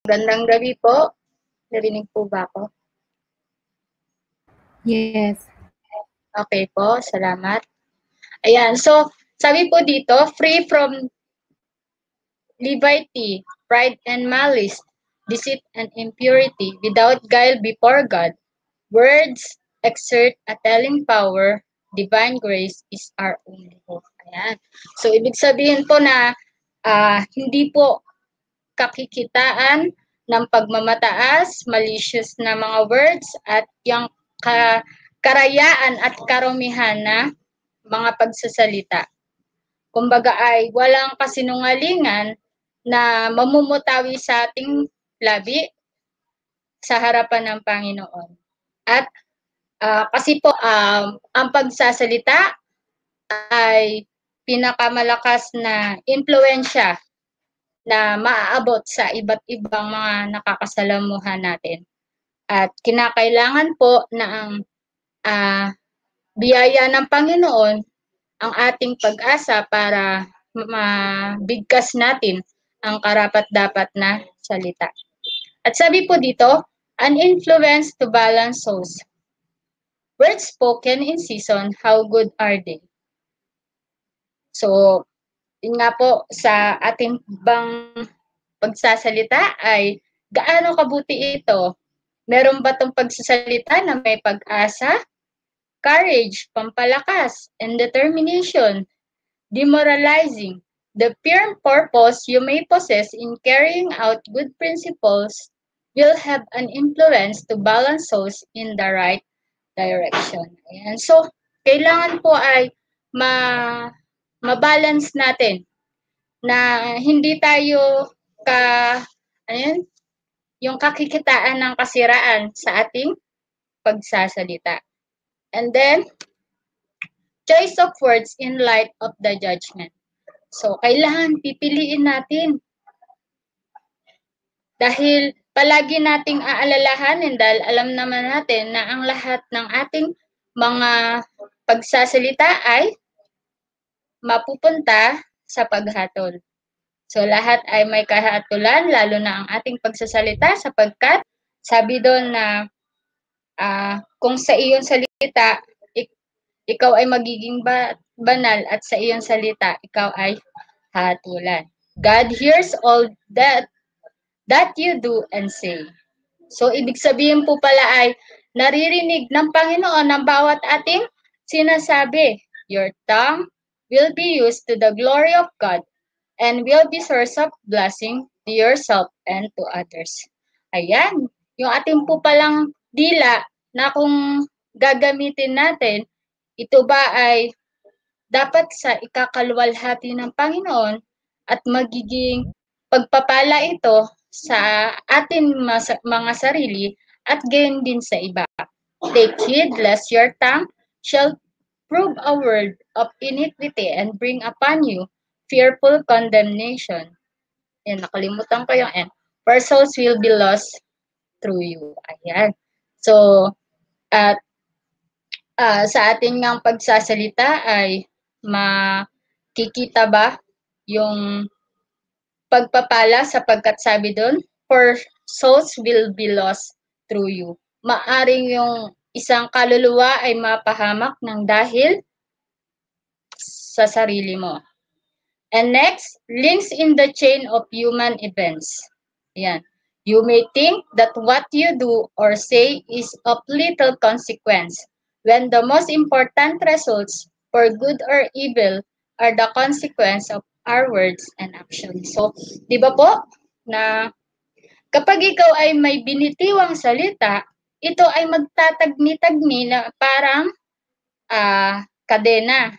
Gandang gabi po. Narinig po ba ako? Yes. Okay po, salamat. Ayan, so sabi po dito, free from levity, pride and malice, deceit and impurity, without guile before God. Words exert a telling power, divine grace is our only hope. Ayan. So ibig sabihin po na hindi po kakikitaan ng pagmamataas, malicious na mga words, at yung karayaan at karumihan na mga pagsasalita. Kumbaga ay walang kasinungalingan na mamumutawi sa ating labi sa harapan ng Panginoon. At kasi po ang pagsasalita ay pinakamalakas na impluwensya na maaabot sa iba't ibang mga nakakasalamuhan natin. At kinakailangan po na ang biyaya ng Panginoon ang ating pag-asa para mabigkas natin ang karapat-dapat na salita. At sabi po dito, an influence to balance souls. Words spoken in season, how good are they? So, yun nga po, sa ating bang pagsasalita ay gaano kabuti ito? Meron ba itong pagsasalita na may pag-asa, courage, pampalakas, and determination, demoralizing, the firm purpose you may possess in carrying out good principles will have an influence to balance souls in the right direction. Ayan. So, kailangan po ay ma-balance natin na hindi tayo yung kakikitaan ng kasiraan sa ating pagsasalita. And then, choice of words in light of the judgment. So, kailangan pipiliin natin. Dahil palagi nating aalalahanin dahil alam naman natin na ang lahat ng ating mga pagsasalita ay mapupunta sa paghatol. So, lahat ay may kahatulan, lalo na ang ating pagsasalita sapagkat sabi doon na kung sa iyong salita, ikaw ay magiging banal at sa iyong salita, ikaw ay hatulan. God hears all that you do and say. So, ibig sabihin po pala ay naririnig ng Panginoon ng bawat ating sinasabi. Your tongue will be used to the glory of God and will be source of blessing to yourself and to others. Ayan, yung ating po palang dila na kung gagamitin natin, ito ba ay dapat sa ikakaluwalhati ng Panginoon at magiging pagpapala ito sa atin mga sarili at gayon din sa iba. Take heed lest your tongue shall prove a word of iniquity and bring upon you fearful condemnation. Yan, nakalimutan ko yung end. For souls will be lost through you. Ayan. So, at sa ating ngang pagsasalita ay makikita ba yung pagpapala sapagkat sabi doon, for souls will be lost through you. Maaring yung isang kaluluwa ay mapahamak ng dahil sa sarili mo. And next, links in the chain of human events. Ayan. You may think that what you do or say is of little consequence, when the most important results for good or evil are the consequence of our words and actions. So, di ba po, na kapag ikaw ay may binitiwang salita, ito ay magtatagni-tagni na parang kadena.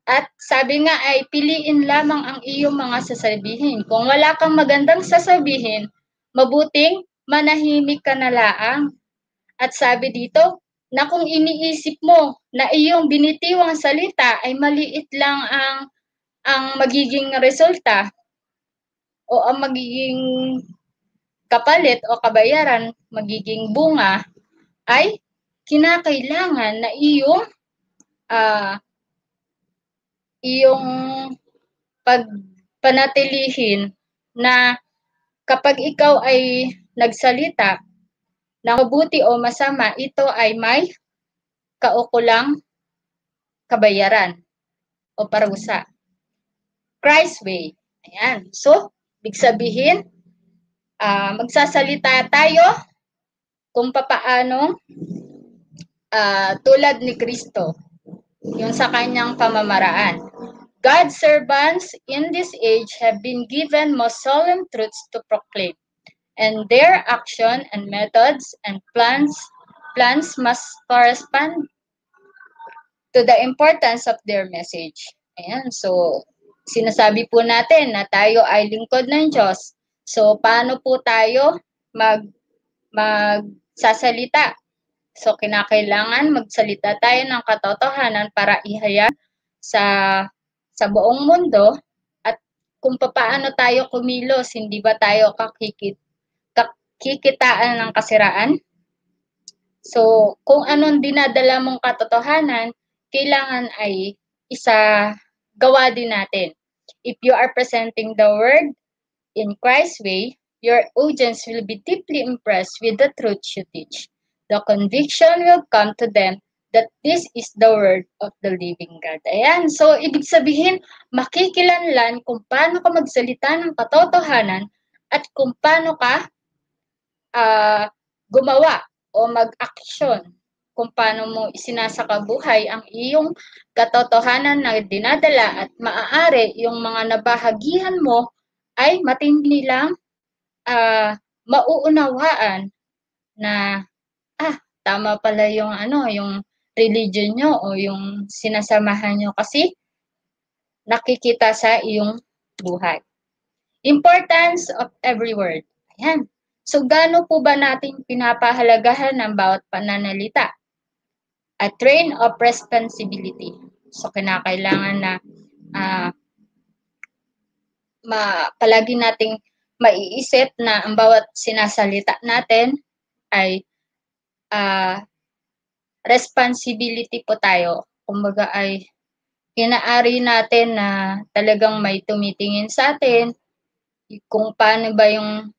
At sabi nga ay piliin lamang ang iyong mga sasabihin. Kung wala kang magandang sasabihin, mabuting manahimik ka na laang. At sabi dito, na kung iniisip mo na iyong binitiwang salita ay maliit lang ang magiging resulta o ang magiging kapalit o kabayaran, magiging bunga, ay kinakailangan na iyong pagpanatilihin na Kapag ikaw ay nagsalita na mabuti o masama, ito ay may kaukulang kabayaran o parusa. Christ way. Ayan. So, ibig sabihin, magsasalita tayo kung papaano tulad ni Kristo, yung sa kanyang pamamaraan. God's servants in this age have been given most solemn truths to proclaim, and their action and methods and plans must correspond to the importance of their message. Ayan, so sinasabi po natin na tayo ay lingkod ng Diyos. So paano po tayo magsasalita? So kinakailangan magsalita tayo ng katotohanan para ihayag sa buong mundo at kung paano tayo kumilos, hindi ba tayo kikitaan ng kasiraan? So, kung anong dinadala mong katotohanan, kailangan ay gawa din natin. If you are presenting the word in Christ's way, your audience will be deeply impressed with the truth you teach. The conviction will come to them that this is the word of the living God. Ayan. So, ibig sabihin, makikilanlan kung paano ka magsalita ng katotohanan at kung paano ka gumawa o mag-aksyon kung paano mo isinasakabuhay ang iyong katotohanan na dinadala at maaari yung mga nabahagihan mo ay matindi lang mauunawaan na tama pala yung yung religion nyo o yung sinasamahan nyo kasi nakikita sa iyong buhay. Importance of every word. Ayan. So, gaano po ba natin pinapahalagahan ng bawat pananalita? A train of responsibility. So, kinakailangan na palagi nating maiisip na ang bawat sinasalita natin ay responsibility po tayo. Kumbaga ay inaari natin na talagang may tumitingin sa atin kung paano ba yung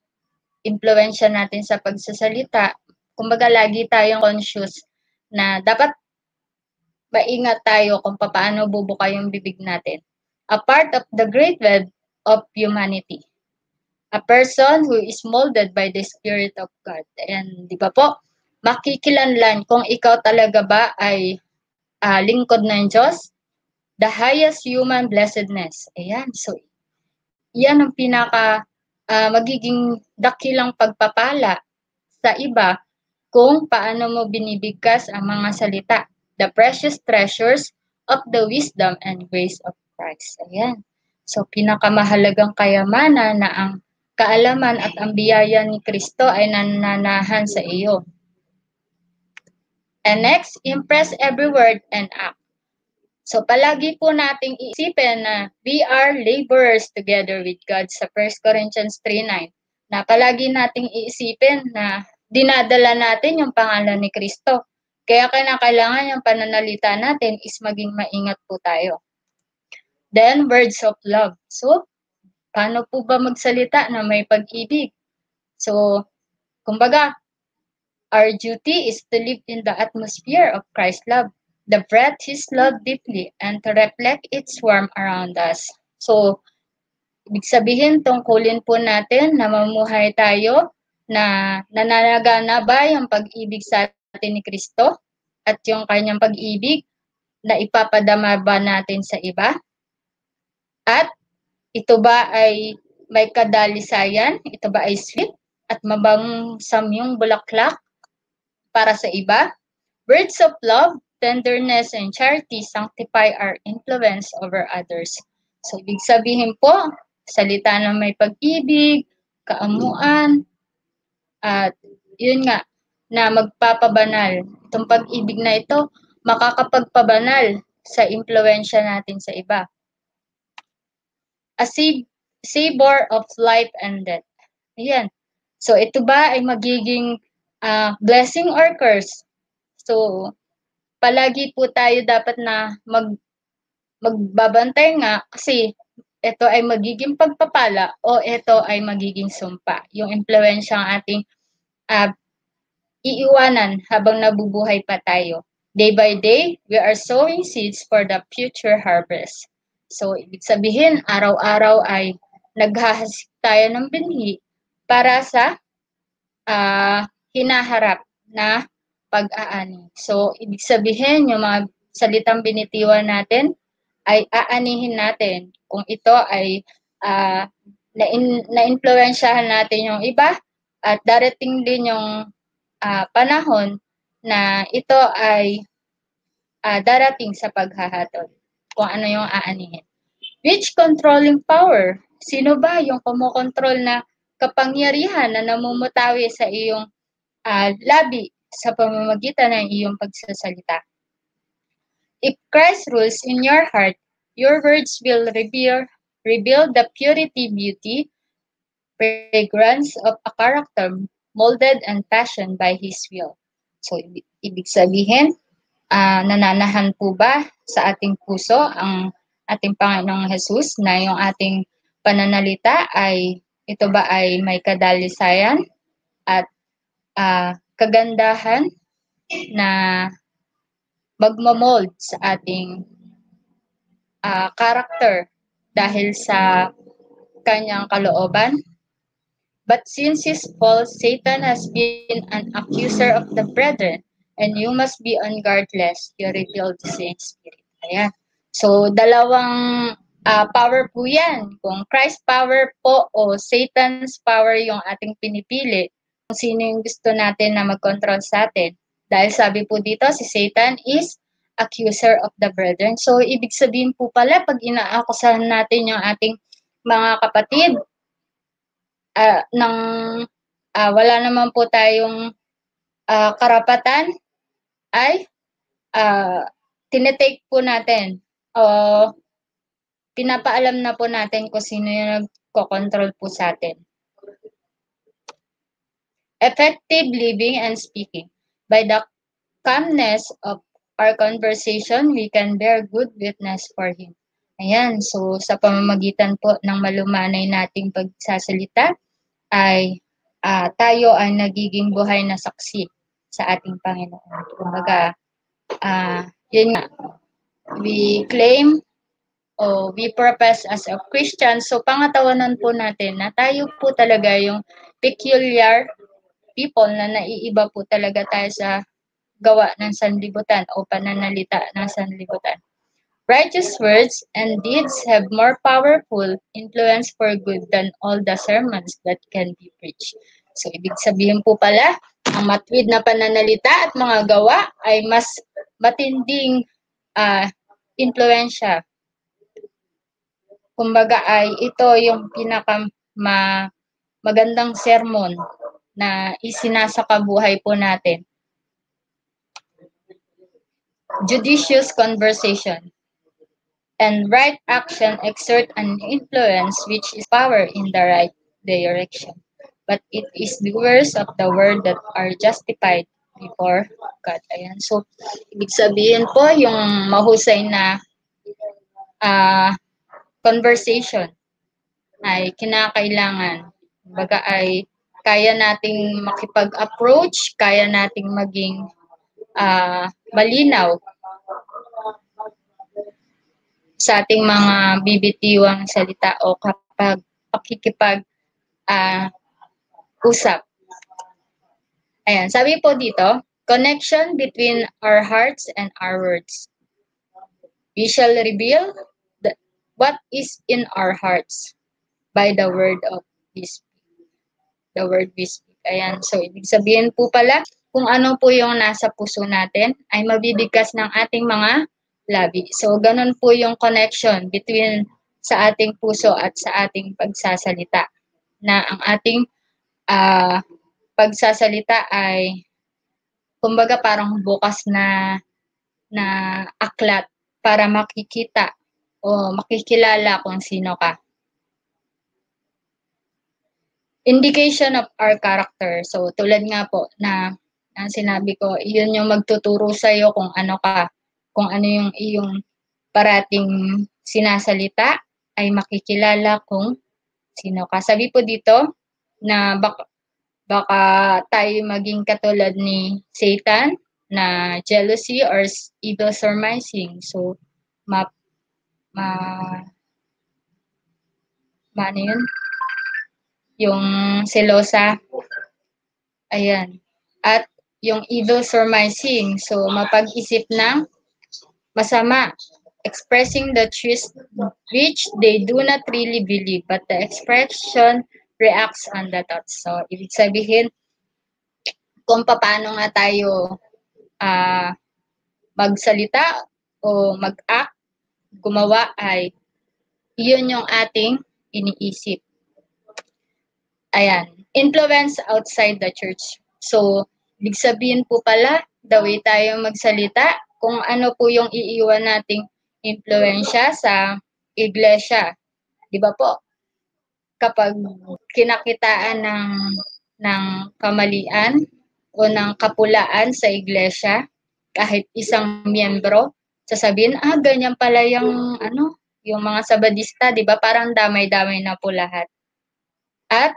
impluwensya natin sa pagsasalita. Kumbaga lagi tayong conscious na dapat maingat tayo kung paano bubuka yung bibig natin. A part of the great web of humanity. A person who is molded by the Spirit of God. And di ba po, makikilanlan kung ikaw talaga ba ay lingkod ng Diyos, the highest human blessedness. Ayan, so yan ang magiging dakilang pagpapala sa iba kung paano mo binibigkas ang mga salita. The precious treasures of the wisdom and grace of Christ. Ayan. So, pinakamahalagang kayamanan na ang kaalaman at ang biyaya ni Kristo ay nananahan sa iyo. And next, impress every word and act. So, palagi po nating iisipin na we are laborers together with God sa 1 Corinthians 3:9. Na palagi nating iisipin na dinadala natin yung pangalan ni Kristo. Kaya kailangan yung pananalita natin is maging maingat po tayo. Then, words of love. So, paano po ba magsalita na may pag-ibig? So, kumbaga, our duty is to live in the atmosphere of Christ's love. To breathe His love deeply and to reflect its warmth around us. So, ibig sabihin, tungkulin po natin na mamuhay tayo na nananagana ba yung pag-ibig sa atin ni Kristo at yung kanyang pag-ibig na ipapadama ba natin sa iba? At ito ba ay may kadalisayan? Ito ba ay sweet at mabangong samyong bulaklak para sa iba? Words of love, tenderness, and charity sanctify our influence over others. So, ibig sabihin po, salita na may pag-ibig, kaamuan, at yun nga, na magpapabanal. Itong pag-ibig na ito, makakapagpabanal sa impluensya natin sa iba. A savor of life and death. Ayan. So, ito ba ay magiging blessing or curse? So, palagi po tayo dapat na magbabantay nga kasi ito ay magiging pagpapala o ito ay magiging sumpa. Yung impluwensya ang ating iiwanan habang nabubuhay pa tayo. Day by day, we are sowing seeds for the future harvest. So, ibig sabihin, araw-araw ay naghahasik tayo ng binhi para sa hinaharap na pag-aani. So, ibig sabihin, yung mga salitang binitiwan natin ay aanihin natin. Kung ito ay na-influensyahan natin yung iba at darating din yung panahon na ito ay darating sa paghahatol. Kung ano yung aanihin. Which controlling power? Sino ba yung kumokontrol na kapangyarihan na namumutawi sa iyong labi sa pamamagitan ng iyong pagsasalita? If Christ rules in your heart, your words will reveal the purity, beauty, fragrance of a character molded and fashioned by His will. So, ibig sabihin, nananahan po ba sa ating puso ang ating Panginoong Jesus na yung ating pananalita ay ito ba ay may kadalisayan at kagandahan na magmamold sa ating character dahil sa kanyang kalooban? But since his fall, Satan has been an accuser of the brethren, and you must be on guard lest you reveal the same spirit. Ayan. So, dalawang power po yan. Kung Christ power po o Satan's power yung ating pinipili, kung sino yung gusto natin na mag-control sa atin. Dahil sabi po dito, si Satan is accuser of the brethren. So, ibig sabihin po pala, pag inaakusahan natin yung ating mga kapatid, wala naman po tayong karapatan, ay tinetake po natin o pinapaalam na po natin kung sino yung nagko-control po sa atin. Effective living and speaking. By the calmness of our conversation, we can bear good witness for Him. Ayan, so sa pamamagitan po ng malumanay nating pagsasalita, ay tayo ay nagiging buhay na saksi sa ating Panginoon. Kumbaga, yun nga, we claim o we profess as a Christian, so pangatawanan po natin na tayo po talaga yung peculiar people na naiiba po talaga tayo sa gawa ng sanlibutan o pananalita ng sanlibutan. Righteous words and deeds have more powerful influence for good than all the sermons that can be preached. So, ibig sabihin po pala, ang matuwid na pananalita at mga gawa ay mas matinding influensya. Kumbaga ay ito yung magandang sermon na isinasakabuhay po natin. Judicious conversation and right action exert an influence which is power in the right direction. But it is doers of the word that are justified before God. Ayan. So, ibig sabihin po, yung mahusay na conversation ay kinakailangan. Baga ay kaya nating makipag-approach, kaya nating maging malinaw sa ating mga bibitiwang salita o kapag pakikipag-usap. Ayan, sabi po dito, connection between our hearts and our words. We shall reveal what is in our hearts by the word of we speak. The word we speak. Ayan, so ibig sabihin po pala, kung ano po yung nasa puso natin, ay mabibigkas ng ating mga labi. So, ganun po yung connection between sa ating puso at sa ating pagsasalita. Na ang ating pagsasalita ay, kumbaga parang bukas na aklat para makikita o makikilala kung sino ka. Indication of our character. So, tulad nga po na ang sinabi ko, yun yung magtuturo sa'yo kung ano ka, kung ano yung iyong parating sinasalita ay makikilala kung sino ka. Sabi po dito na baka tayo maging katulad ni Satan na jealousy or evil surmising. So, ma, ma, ano yun? Yung selosa. Ayan. At yung evil surmising. So, mapag-isip ng masama. Expressing the truth which they do not really believe, but the expression reacts on the thoughts. So, ibig sabihin, kung paano nga tayo magsalita o mag-act, gumawa ay yun yung ating iniisip. Ayan. Influence outside the church. So, ibig sabihin po pala, the way tayo magsalita, kung ano po yung iiwan nating impluensya sa iglesia. Di ba po? Kapag kinakitaan ng kamalian o ng kapulaan sa iglesia, kahit isang miyembro, sasabihin, ganyan pala yung, yung mga sabadista, di ba? Parang damay-damay na po lahat. At,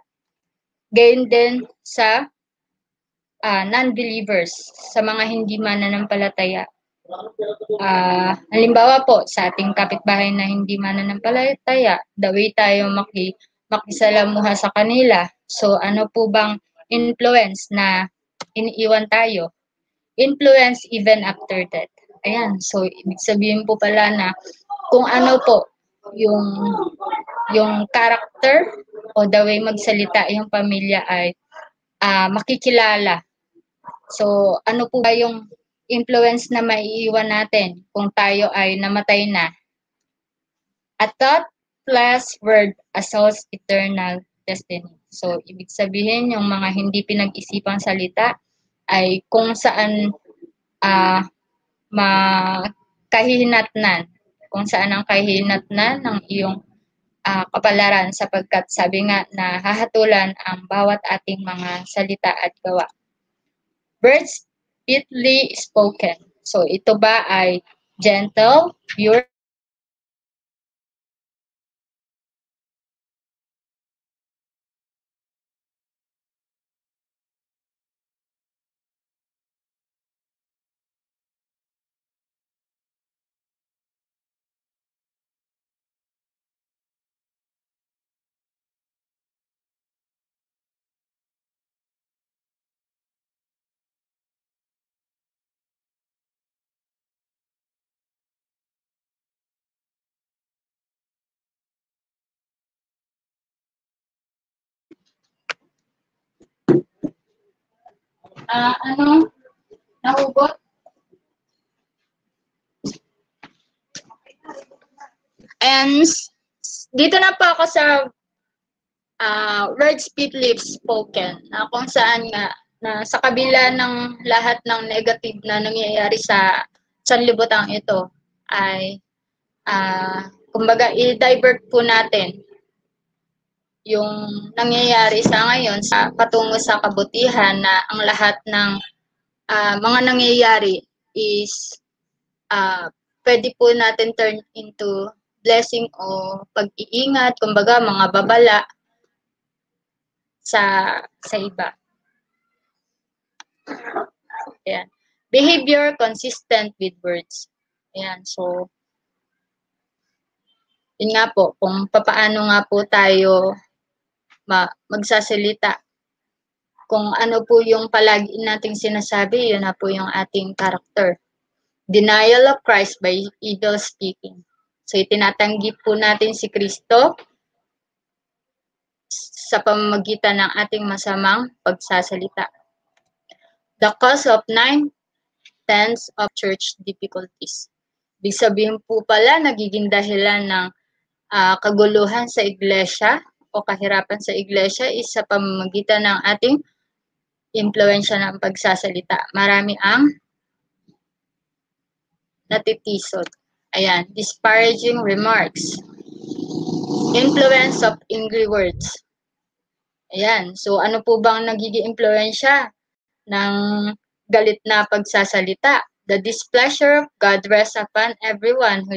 gayon din sa non-believers, sa mga hindi mananampalataya. Halimbawa po, sa ating kapitbahay na hindi mananampalataya, the way tayo makisalamuha sa kanila. So, ano po bang influence na iniiwan tayo? Influence even after death. Ayan, so ibig sabihin po pala na kung ano po yung character o the way magsalita yung pamilya ay makikilala. So, ano po ba yung influence na maiiwan natin kung tayo ay namatay na? A thought plus word assaults eternal destiny. So, ibig sabihin, yung mga hindi pinag-isipang salita ay kung saan kahihinatnan. Kung saan ang kahihinatnan ng iyong kapalaran sapagkat sabi nga na hahatulan ang bawat ating mga salita at gawa. Words fitly spoken. So, ito ba ay gentle, pure, nahugot? And dito na po ako sa words fitly spoken, na kung saan nga na sa kabila ng lahat ng negative na nangyayari sa sanlibutan ito ay kumbaga i-divert po natin yung nangyayari sa ngayon sa patungo sa kabutihan na ang lahat ng mga nangyayari is pwede po natin turn into blessing o pag-iingat, kumbaga mga babala sa iba. Ayan. Behavior consistent with words. Ayan, so yun nga po, kung papaano nga po tayo magsasalita. Kung ano po yung palagi nating sinasabi, yun na po yung ating character. Denial of Christ by evil speaking. So, itinatanggi po natin si Kristo sa pamamagitan ng ating masamang pagsasalita. The cause of 9/10 of church difficulties. Ibig sabihin po pala, nagiging dahilan ng kaguluhan sa iglesia o kahirapan sa iglesia is sa pamamagitan ng ating impluensya ng pagsasalita. Marami ang natitisod. Ayan, disparaging remarks. Influence of angry words. Ayan, so ano po bang nagiging impluensya ng galit na pagsasalita? The displeasure of God rests upon everyone who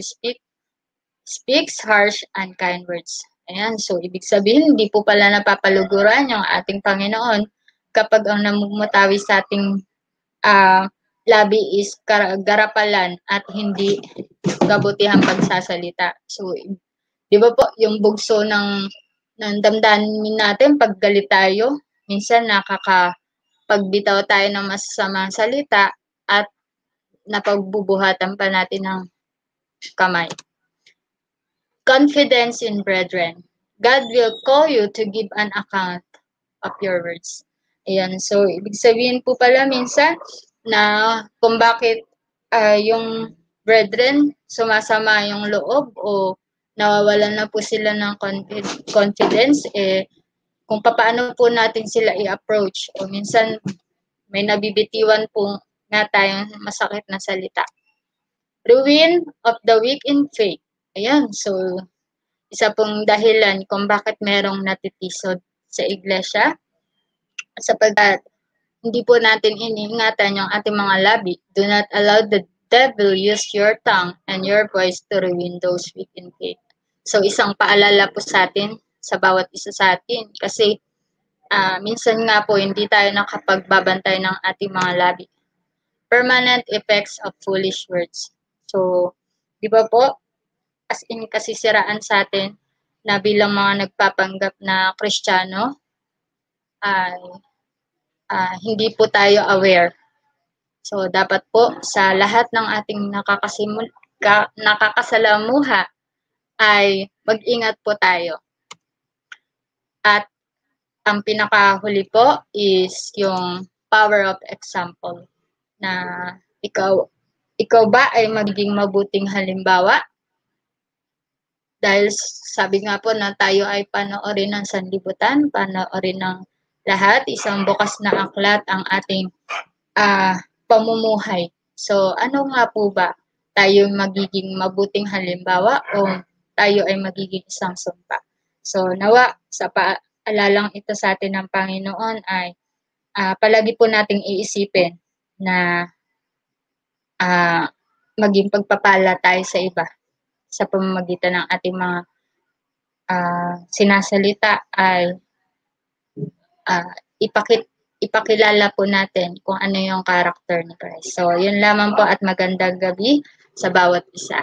speaks harsh and kind words. Ayan, so ibig sabihin, hindi po pala napapaluguran yung ating Panginoon kapag ang namumutawi sa ating labi is garapalan at hindi kabutihang pagsasalita. So, di ba po, yung bugso ng damdamin natin pag galit tayo, minsan nakakapagbitaw tayo ng masasamang salita at napagbubuhatan pa natin ng kamay. Confidence in brethren. God will call you to give an account of your words. Ayan, so ibig sabihin po pala minsan na kung bakit yung brethren sumasama yung loob o nawawalan na po sila ng confidence, kung paano po natin sila i-approach o minsan may nabibitiwan po nga tayong masakit na salita. Ruin of the weak in faith. Ayan, so isa pong dahilan kung bakit merong natitisod sa iglesia sapagkat hindi po natin iniingatan yung ating mga labi. Do not allow the devil use your tongue and your voice to ruin those weak in faith. So isang paalala po sa atin, sa bawat isa sa atin, kasi minsan nga po hindi tayo nakapagbabantay ng ating mga labi. Permanent effects of foolish words. So, di ba po, as in kasisiraan sa atin na bilang mga nagpapanggap na Kristiyano ay hindi po tayo aware. So, dapat po sa lahat ng ating nakakasalamuha ay mag-ingat po tayo. At ang pinakahuli po is yung power of example na ikaw ba ay magiging mabuting halimbawa? Dahil sabi nga po na tayo ay panoorin ng sanlibutan, panoorin ng lahat, isang bukas na aklat ang ating pamumuhay. So, ano nga po ba? Tayo magiging mabuting halimbawa o tayo ay magiging isang sumpa? So, nawa, sa paalalang ito sa atin ng Panginoon ay palagi po nating iisipin na maging pagpapala tayo sa iba sa pamamagitan ng ating mga sinasalita ay ipakilala po natin kung ano yung character ni Christ. So, yun lamang po at magandang gabi sa bawat isa.